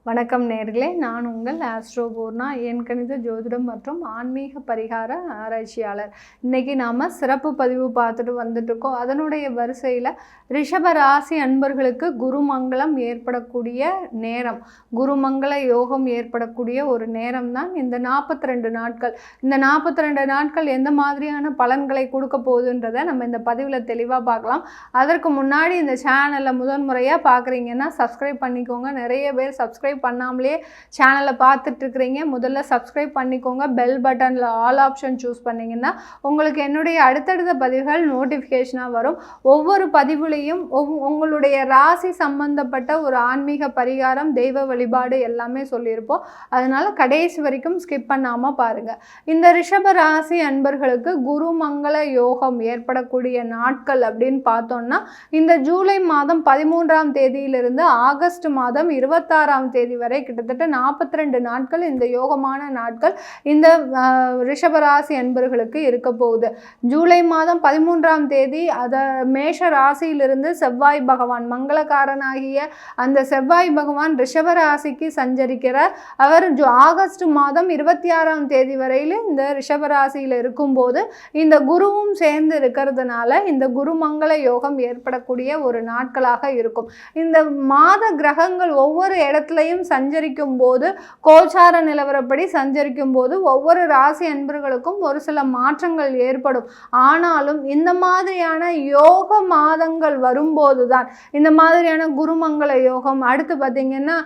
வணக்கம் நேர்களே, நான் உங்கள் ஆஸ்ட்ரோ பூர்ணா, எண்கணித ஜோதிடம் மற்றும் ஆன்மீக பரிகார ஆராய்ச்சியாளர். இன்றைக்கி நாம் சிறப்பு பதிவு பார்த்துட்டு வந்துட்டுருக்கோம். அதனுடைய வரிசையில் ரிஷப ராசி அன்பர்களுக்கு குருமங்களம் ஏற்படக்கூடிய நேரம், குருமங்கள யோகம் ஏற்படக்கூடிய ஒரு நேரம் தான் இந்த 42 நாட்கள். இந்த 42 நாட்கள் எந்த மாதிரியான பலன்களை கொடுக்க போகுதுன்றதை நம்ம இந்த பதிவில் தெளிவாக பார்க்கலாம். அதற்கு முன்னாடி இந்த சேனலை முதன்முறையாக பார்க்குறீங்கன்னா சப்ஸ்கிரைப் பண்ணிக்கோங்க. நிறைய பேர் சப்ஸ்கிரைப் பண்ணாமலே சேனலை பார்த்துட்டு இருக்கிறீங்க. முதல்ல சப்ஸ்கிரைப் பண்ணிக்கோங்க. பெல் பட்டனில் ஆல் ஆப்ஷன் சூஸ் பண்ணிங்கன்னா உங்களுக்கு என்னுடைய அடுத்தடுத்த பதிவுகள் நோட்டிஃபிகேஷனாக வரும். ஒவ்வொரு பதிவுலையும் உங்களுடைய ராசி சம்பந்தப்பட்ட ஒரு ஆன்மீக பரிகாரம், தெய்வ வழிபாடு எல்லாமே சொல்லியிருப்போம். அதனால் கடைசி வரைக்கும் ஸ்கிப் பண்ணாமல் பாருங்கள். இந்த ரிஷப ராசி அன்பர்களுக்கு குருமங்கள யோகம் ஏற்படக்கூடிய நாட்கள் அப்படின்னு பார்த்தோம்னா, இந்த ஜூலை மாதம் 13ஆம் தேதியிலிருந்து ஆகஸ்ட் மாதம் 26ஆம் தேதி வரை கிட்டத்தட்ட 42 நாட்கள் இந்த யோகமான நாட்கள் இந்த ரிஷபராசி அன்பர்களுக்கு இருக்க போகுது. ஜூலை மாதம் 13ஆம் தேதி மேஷ ராசியிலிருந்து செவ்வாய் பகவான், மங்களக்காரனாகிய அந்த செவ்வாய் பகவான் ரிஷபராசிக்கு சஞ்சரிக்கிறார். அவர் ஆகஸ்ட் மாதம் 26ஆம் தேதி வரையில் இந்த ரிஷபராசியில் இருக்கும்போது இந்த குருவும் சேர்ந்து இருக்கிறதுனால இந்த குருமங்கள யோகம் ஏற்படக்கூடிய ஒரு நாட்களாக இருக்கும். இந்த மாத கிரகங்கள் ஒவ்வொரு இடத்துலையும் சஞ்சரிக்கும் போது, கோச்சார நிலவரப்படி சஞ்சரிக்கும் போது ஒவ்வொரு ராசி அன்பர்களுக்கும் ஒரு சில மாற்றங்கள் ஏற்படும். ஆனாலும் இந்த மாதிரியான யோக மாதங்கள் வரும்போதுதான், இந்த மாதிரியான குருமங்கள யோகம், அடுத்து பார்த்தீங்கன்னா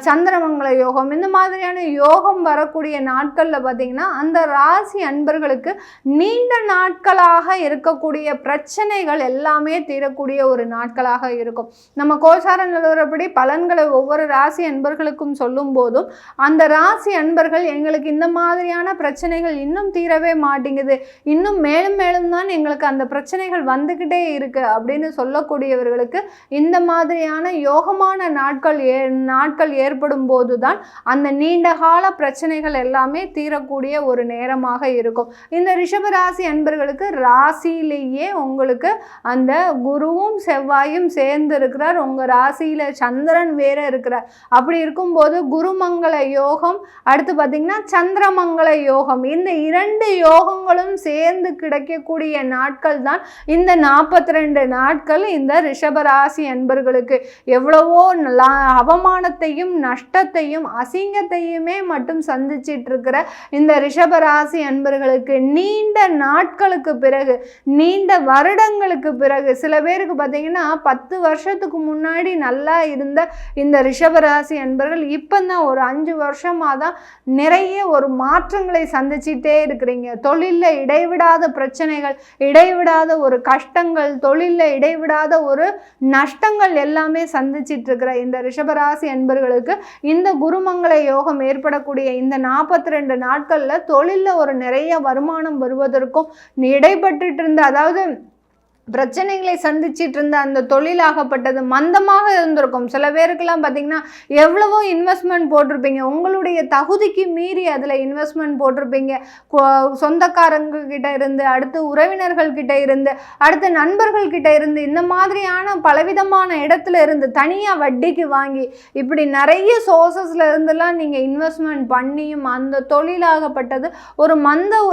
சந்திரமங்கள யோகம், இந்த மாதிரியான யோகம் வரக்கூடிய நாட்களில் பார்த்தீங்கன்னா அந்த ராசி அன்பர்களுக்கு நீண்ட நாட்களாக இருக்கக்கூடிய பிரச்சனைகள் எல்லாமே தீரக்கூடிய ஒரு நாட்களாக இருக்கும். நம்ம கோச்சார நிலவரப்படி பலன்களை ஒவ்வொரு ராசி அன்பர்களுக்கும் சொல்லும் போதும் அந்த ராசி அன்பர்கள் எங்களுக்கு இந்த மாதிரியான பிரச்சனைகள் இன்னும் தீரவே மாட்டேங்குது, இன்னும் மேலும் மேலும் தான் எங்களுக்கு அந்த பிரச்சனைகள் வந்துக்கிட்டே இருக்கு அப்படின்னு சொல்லக்கூடியவர்களுக்கு இந்த மாதிரியான யோகமான நாட்கள் ஏற்படும் போதுதான் அந்த நீண்ட கால பிரச்சனைகள் எல்லாமே தீரக்கூடிய ஒரு நேரமாக இருக்கும். இந்த ரிஷபராசி அன்பர்களுக்கு ராசியிலேயே உங்களுக்கு அந்த குருவும் செவ்வாயும் சேர்ந்து இருக்கிறார். உங்க ராசியில சந்திரன் வேற இருக்கிறார். அப்படி இருக்கும்போது குருமங்கள யோகம், அடுத்து பார்த்தீங்கன்னா சந்திரமங்கள யோகம், இந்த இரண்டு யோகங்களும் சேர்ந்து கிடைக்கக்கூடிய நாட்கள் தான் இந்த 42 நாட்கள். இந்த ரிஷபராசி அன்பர்களுக்கு எவ்வளவோ அவமானத்தையும் நஷ்டத்தையும் அசிங்கத்தையுமே மட்டும் சந்திச்சிட்டு இருக்கிற இந்த ரிஷபராசி அன்பர்களுக்கு நீண்ட நாட்களுக்கு பிறகு, நீண்ட வருடங்களுக்கு பிறகு, சில பேருக்கு பார்த்தீங்கன்னா 10 வருஷத்துக்கு முன்னாடி நல்லா இருந்த இந்த ரிஷபராசி அன்பர்கள் இப்போதான் ஒரு 5 வருஷமாக தான் நிறைய ஒரு மாற்றங்களை சந்திச்சிட்டே இருக்கிறீங்க. தொழிலில் இடைவிடாத பிரச்சனைகள், இடைவிடாத ஒரு கஷ்டங்கள், தொழிலில் இடைவிடாத ஒரு நஷ்டங்கள் எல்லாமே சந்திச்சிட்டு இருக்கிற இந்த ரிஷபராசி அன்பர்களுக்கு இந்த குருமங்கள யோகம் ஏற்படக்கூடிய இந்த 42 நாட்களில் தொழிலில் ஒரு நிறைய வருமானம் வருவதற்கும் இடைப்பட்டு இருந்த, அதாவது பிரச்சனைகளை சந்திச்சிட்டு இருந்த அந்த தொழிலாகப்பட்டது மந்தமாக இருந்திருக்கும். சில பேருக்கெல்லாம் பார்த்தீங்கன்னா எவ்வளவோ இன்வெஸ்ட்மெண்ட் போட்டிருப்பீங்க, உங்களுடைய தகுதிக்கு மீறி அதில் இன்வெஸ்ட்மெண்ட் போட்டிருப்பீங்க. சொந்தக்காரங்க கிட்ட இருந்து, அடுத்து உறவினர்கள் கிட்ட இருந்து, அடுத்து நண்பர்கள் கிட்ட இருந்து, இந்த மாதிரியான பலவிதமான இடத்துல இருந்து தனியாக வட்டிக்கு வாங்கி இப்படி நிறைய சோர்சஸ்ல இருந்தெல்லாம் நீங்கள் இன்வெஸ்ட்மெண்ட் பண்ணியும் அந்த தொழிலாகப்பட்டது ஒரு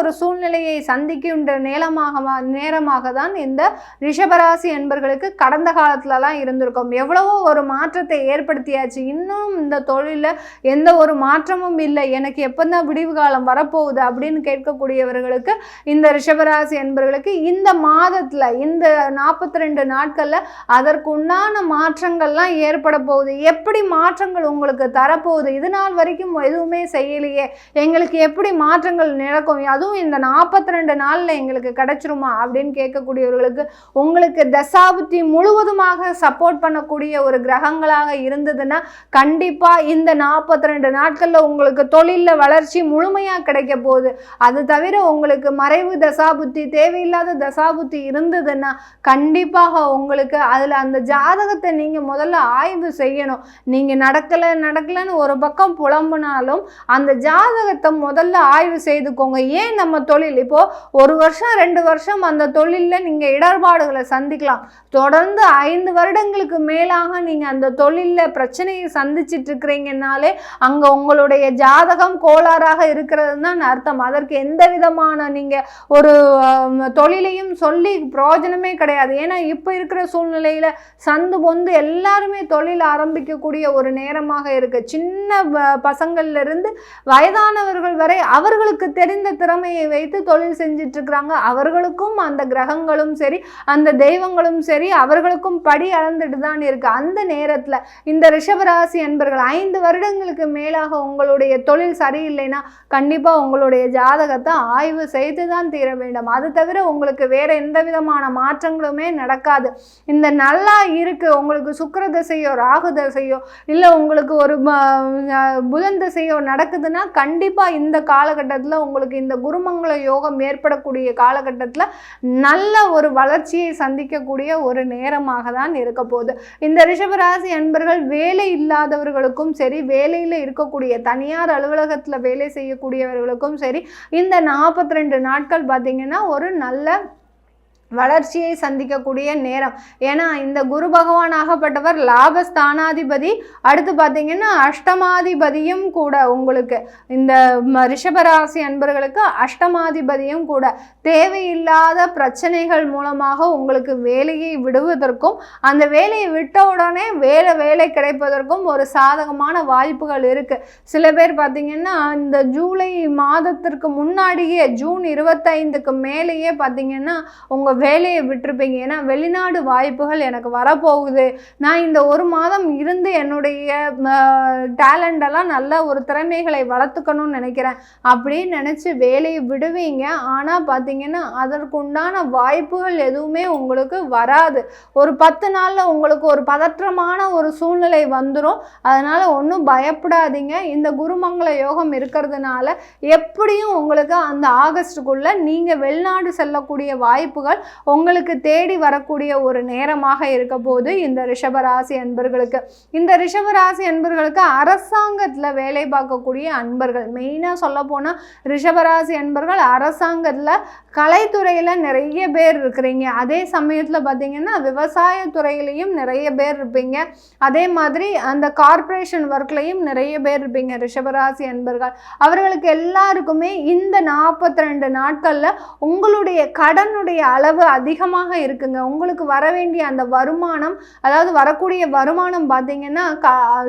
ஒரு சூழ்நிலையை சந்திக்கின்ற நேரமாக தான் இந்த ரிஷபராசி என்பர்களுக்கு கடந்த காலத்துலலாம் இருந்திருக்கும். எவ்வளவோ ஒரு மாற்றத்தை ஏற்படுத்தியாச்சு, இன்னும் இந்த தொழிலில் எந்த ஒரு மாற்றமும் இல்லை, எனக்கு எப்போதான் விடிவு காலம் வரப்போகுது அப்படின்னு கேட்கக்கூடியவர்களுக்கு இந்த ரிஷபராசி என்பர்களுக்கு இந்த மாதத்தில், இந்த 42 நாட்களில் அதற்கு உண்டான மாற்றங்கள்லாம் ஏற்பட போகுது. எப்படி மாற்றங்கள் உங்களுக்கு தரப்போகுது, இது நாள் வரைக்கும் எதுவுமே செய்யலையே, எங்களுக்கு எப்படி மாற்றங்கள் நடக்கும், அதுவும் இந்த 42 நாளில் எங்களுக்கு கிடைச்சிருமா அப்படின்னு கேட்கக்கூடியவர்களுக்கு உங்களுக்கு தசாபுத்தி முழுவதுமாக சப்போர்ட் பண்ணக்கூடிய ஒரு கிரகங்களாக இருந்ததுன்னா கண்டிப்பா இந்த 42 நாட்கள்ல உங்களுக்கு தொழிலில் வளர்ச்சி முழுமையா கிடைக்க போகுது. அது தவிர உங்களுக்கு மறைவு தசாபுத்தி, தேவையில்லாத தசாபுத்தி இருந்ததுன்னா கண்டிப்பாக உங்களுக்கு அதுல அந்த ஜாதகத்தை நீங்க முதல்ல ஆய்வு செய்யணும். நீங்க நடக்கலன்னு ஒரு பக்கம் புலம்புனாலும் அந்த ஜாதகத்தை முதல்ல ஆய்வு செய்துக்கோங்க. ஏன் நம்ம தொழில் இப்போ 1 வருஷம் 2 வருஷம் அந்த தொழிலில் நீங்க இடர் இடர்பாடுகளை சந்திக்கலாம். தொடர்ந்து 5 வருடங்களுக்கு மேலாக நீங்கள் அந்த தொழிலில் பிரச்சனையை சந்திச்சிட்டு இருக்கிறீங்கன்னாலே அங்கே உங்களுடைய ஜாதகம் கோளாறாக இருக்கிறது தான் அர்த்தம். அதற்கு எந்த விதமான நீங்கள் ஒரு தொழிலையும் சொல்லி பிரயோஜனமே கிடையாது. ஏன்னா இப்போ இருக்கிற சூழ்நிலையில் சந்து பொந்து எல்லாருமே தொழில் ஆரம்பிக்கக்கூடிய ஒரு நேரமாக இருக்குது. சின்ன பசங்கள்லேருந்து வயதானவர்கள் வரை அவர்களுக்கு தெரிந்த திறமையை வைத்து தொழில் செஞ்சிட்டு இருக்கிறாங்க. அவர்களுக்கும் அந்த கிரகங்களும் சரி அந்த தெய்வங்களும் சரி அவர்களுக்கும் படி அளந்துட்டு தான் இருக்கு. அந்த நேரத்தில் இந்த ரிஷபராசி அன்பர்கள் 5 வருடங்களுக்கு மேலாக உங்களுடைய தொழில் சரியில்லைன்னா கண்டிப்பாக உங்களுடைய ஜாதகத்தை ஆய்வு செய்து தான் தீர வேண்டும். அது தவிர உங்களுக்கு வேற எந்த விதமான மாற்றங்களுமே நடக்காது. இந்த நல்லா இருக்கு, உங்களுக்கு சுக்கிர தசையோ ராகு தசையோ இல்லை உங்களுக்கு ஒரு புதன் தசையோ நடக்குதுன்னா கண்டிப்பாக இந்த காலகட்டத்தில் உங்களுக்கு இந்த குருமங்கள யோகம் ஏற்படக்கூடிய காலகட்டத்தில் நல்ல ஒரு வளர்ச்சியை சந்திக்கக்கூடிய ஒரு நேரமாக தான் இருக்க போகுது. இந்த ரிஷபராசி அன்பர்கள் வேலை இல்லாதவர்களுக்கும் சரி, வேலையில் இருக்கக்கூடிய தனியார் அலுவலகத்தில் வேலை செய்யக்கூடியவர்களுக்கும் சரி, இந்த 42 நாட்கள் பார்த்தீங்கன்னா ஒரு நல்ல வளர்ச்சியை சந்திக்கக்கூடிய நேரம். ஏன்னா இந்த குரு பகவான் ஆகப்பட்டவர் லாபஸ்தானாதிபதி, அடுத்து பார்த்தீங்கன்னா அஷ்டமாதிபதியும் கூட. உங்களுக்கு இந்த ரிஷபராசி அன்பர்களுக்கு அஷ்டமாதிபதியும் கூட. தேவையில்லாத பிரச்சனைகள் மூலமாக உங்களுக்கு வேலையை விடுவதற்கும் அந்த வேலையை விட்ட உடனே வேலை கிடைப்பதற்கும் ஒரு சாதகமான வாய்ப்புகள் இருக்கு. சில பேர் பார்த்தீங்கன்னா இந்த ஜூலை மாதத்திற்கு முன்னாடியே ஜூன் 25க்கு மேலேயே பார்த்தீங்கன்னா உங்கள் வேலையை விட்டுருப்பீங்க. ஏன்னா வெளிநாடு வாய்ப்புகள் எனக்கு வரப்போகுது, நான் இந்த 1 மாதம் இருந்து என்னுடைய டேலண்டெல்லாம் நல்ல ஒரு திறமைகளை வளர்த்துக்கணும்னு நினைக்கிறேன் அப்படின்னு நினச்சி வேலையை விடுவீங்க. ஆனால் பார்த்தீங்கன்னா அதற்குண்டான வாய்ப்புகள் எதுவுமே உங்களுக்கு வராது. ஒரு 10 நாளில் உங்களுக்கு ஒரு பதற்றமான ஒரு சூழ்நிலை வந்துடும். அதனால் ஒன்றும் பயப்படாதீங்க. இந்த குருமங்கள யோகம் இருக்கிறதுனால எப்படியும் உங்களுக்கு அந்த ஆகஸ்டுக்குள்ளே நீங்கள் வெளிநாடு செல்லக்கூடிய வாய்ப்புகள் உங்களுக்கு தேடி வரக்கூடிய ஒரு நேரமாக இருக்க போது இந்த ரிஷபராசி அன்பர்களுக்கு. இந்த ரிஷபராசி அன்பர்களுக்கு அரசாங்கத்தில் வேலை பார்க்கக்கூடிய அன்பர்கள், மெயினாக சொல்ல போனால் ரிஷபராசி அன்பர்கள் அரசாங்கத்தில் கலைத்துறையில் நிறைய பேர் இருக்கிறீங்க. அதே சமயத்தில் பார்த்தீங்கன்னா விவசாயத்துறையிலையும் நிறைய பேர் இருப்பீங்க. அதே மாதிரி அந்த கார்ப்பரேஷன் ஒர்க்லையும் நிறைய பேர் இருப்பீங்க ரிஷபராசி அன்பர்கள். அவர்களுக்கு எல்லாருக்குமே இந்த 42 நாட்களில் உங்களுடைய கடனுடைய அளவு அதிகமாக இருக்குங்க. உங்களுக்கு வர வேண்டிய அந்த வருமானம், அதாவது வரக்கூடிய வருமானம் பார்த்தீங்கன்னா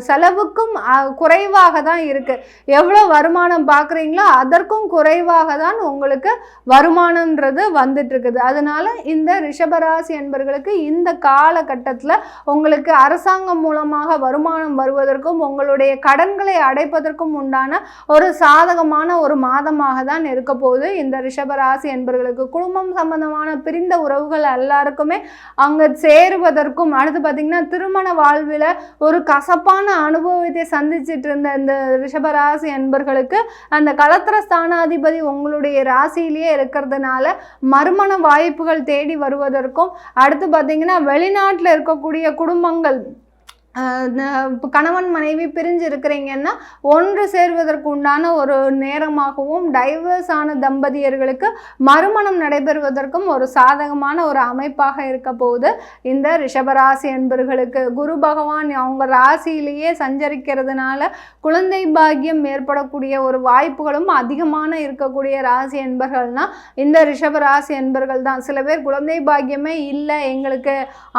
செலவுக்கும் குறைவாக தான் இருக்கு. எவ்வளோ வருமானம் பார்க்குறீங்களோ அதற்கும் குறைவாக தான் உங்களுக்கு வருமானம்ன்றது வந்துட்டு இருக்குது. அதனால இந்த ரிஷபராசி என்பவர்களுக்கு இந்த காலகட்டத்தில் உங்களுக்கு அரசாங்கம் மூலமாக வருமானம் வருவதற்கும் உங்களுடைய கடன்களை அடைப்பதற்கும் உண்டான ஒரு சாதகமான ஒரு மாதமாக தான் இருக்க போகுது இந்த ரிஷபராசி என்பவர்களுக்கு. குடும்பம் சம்பந்தமான பிரிந்த உறவுகள் எல்லாருக்குமே அங்கே சேருவதற்கும், அடுத்து பார்த்தீங்கன்னா திருமண வாழ்வில் ஒரு கசப்பான அனுபவத்தை சந்திச்சிட்டு இருந்த இந்த ரிஷபராசி அன்பர்களுக்கு அந்த களத்திர ஸ்தானாதிபதி உங்களுடைய ராசியிலேயே இருக்கிறதுனால மறுமண வாய்ப்புகள் தேடி வருவதற்கும், அடுத்து பார்த்தீங்கன்னா வெளிநாட்டில் இருக்கக்கூடிய குடும்பங்கள் கணவன் மனைவி பிரிஞ்சு இருக்கிறீங்கன்னா ஒன்று சேர்வதற்கு உண்டான ஒரு நேரமாகவும், டைவர்ஸ் ஆன தம்பதியர்களுக்கு மறுமணம் நடைபெறுவதற்கும் ஒரு சாதகமான ஒரு அமைப்பாக இருக்க போகுது இந்த ரிஷபராசி அன்பர்களுக்கு. குரு பகவான் அவங்க ராசியிலேயே சஞ்சரிக்கிறதுனால குழந்தை பாக்கியம் ஏற்படக்கூடிய ஒரு வாய்ப்புகளும் அதிகமான இருக்கக்கூடிய ராசி என்பர்கள்னா இந்த ரிஷபராசி என்பர்கள் தான். சில பேர் குழந்தை பாக்கியமே இல்லை எங்களுக்கு,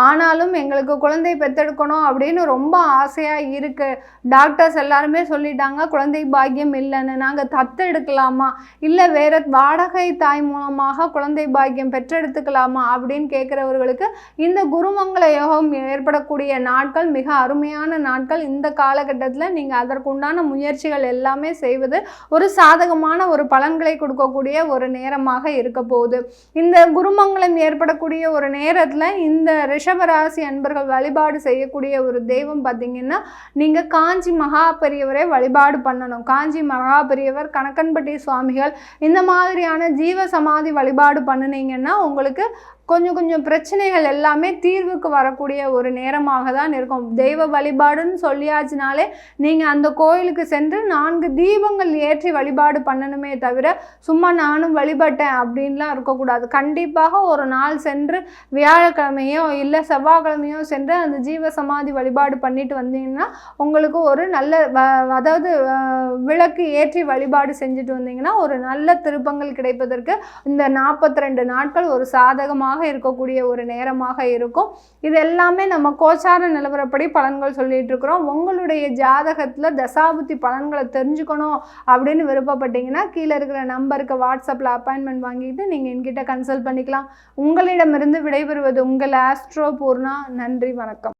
ஆனாலும் எங்களுக்கு குழந்தை பெற்றெடுக்கணும் அப்படின்னு ரொம்ப ஆசையாக இருக்குது. டாக்டர்ஸ் எல்லாருமே சொல்லிட்டாங்க குழந்தை பாக்கியம் இல்லைன்னு. நாங்கள் தத்தெடுக்கலாமா இல்லை வேறு வாடகை தாய் மூலமாக குழந்தை பாக்கியம் பெற்றெடுத்துக்கலாமா அப்படின்னு கேட்குறவர்களுக்கு இந்த குருமங்கள யோகம் ஏற்படக்கூடிய நாட்கள் மிக அருமையான நாட்கள். இந்த காலகட்டத்தில் நீங்கள் அதற்குண்டான முயற்சிகள் எல்லாமே செய்வது ஒரு சாதகமான ஒரு பலன்களை கொடுக்கக்கூடிய ஒரு நேரமாக இருக்க போகுது. இந்த குருமங்களம் ஏற்படக்கூடிய ஒரு நேரத்தில் இந்த ரிஷபராசி அன்பர்கள் வழிபாடு செய்யக்கூடிய ஒரு தெய்வம் பார்த்தீங்கன்னா நீங்கள் காஞ்சி மகா பெரியவரை வழிபாடு பண்ணணும். காஞ்சி மகா பெரியவர், கணக்கன்பட்டி சுவாமிகள், இந்த மாதிரியான ஜீவ சமாதி வழிபாடு பண்ணினீங்கன்னா உங்களுக்கு கொஞ்சம் பிரச்சனைகள் எல்லாமே தீர்வுக்கு வரக்கூடிய ஒரு நேரமாக தான் இருக்கும். தெய்வ வழிபாடுன்னு சொல்லியாச்சுனாலே நீங்கள் அந்த கோயிலுக்கு சென்று 4 தீபங்கள் ஏற்றி வழிபாடு பண்ணணுமே தவிர சும்மா நானும் வழிபட்டேன் அப்படின்லாம் இருக்கக்கூடாது. கண்டிப்பாக ஒரு நாள் சென்று வியாழக்கிழமையோ இல்லை செவ்வாய்க்கிழமையோ சென்று அந்த ஜீவ சமாதி வழிபாடு பண்ணிட்டு வந்தீங்கன்னா உங்களுக்கு ஒரு நல்ல அதாவது விளக்கு ஏற்றி வழிபாடு செஞ்சுட்டு வந்தீங்கன்னா ஒரு நல்ல திருப்பங்கள் கிடைப்பதற்கு இந்த 42 நாட்கள் ஒரு சாதகமாக இருக்கக்கூடிய ஒரு நேரமாக இருக்கும். இது எல்லாமே நம்ம கோச்சார நிலவரப்படி பலன்கள் சொல்லிட்டு இருக்கிறோம். உங்களுடைய ஜாதகத்துல தசாபுத்தி பலன்களை தெரிஞ்சுக்கணும் அப்படின்னு விருப்பப்பட்டீங்கன்னா கீழே இருக்கிற நம்பருக்கு வாட்ஸ்அப்ல அப்பாயின்மெண்ட் வாங்கிட்டு நீங்க என்கிட்ட கன்சல்ட் பண்ணிக்கலாம். உங்களிடமிருந்து விடைபெறுவது உங்கள் ஆஸ்ட்ரோ பூர்ணா. நன்றி, வணக்கம்.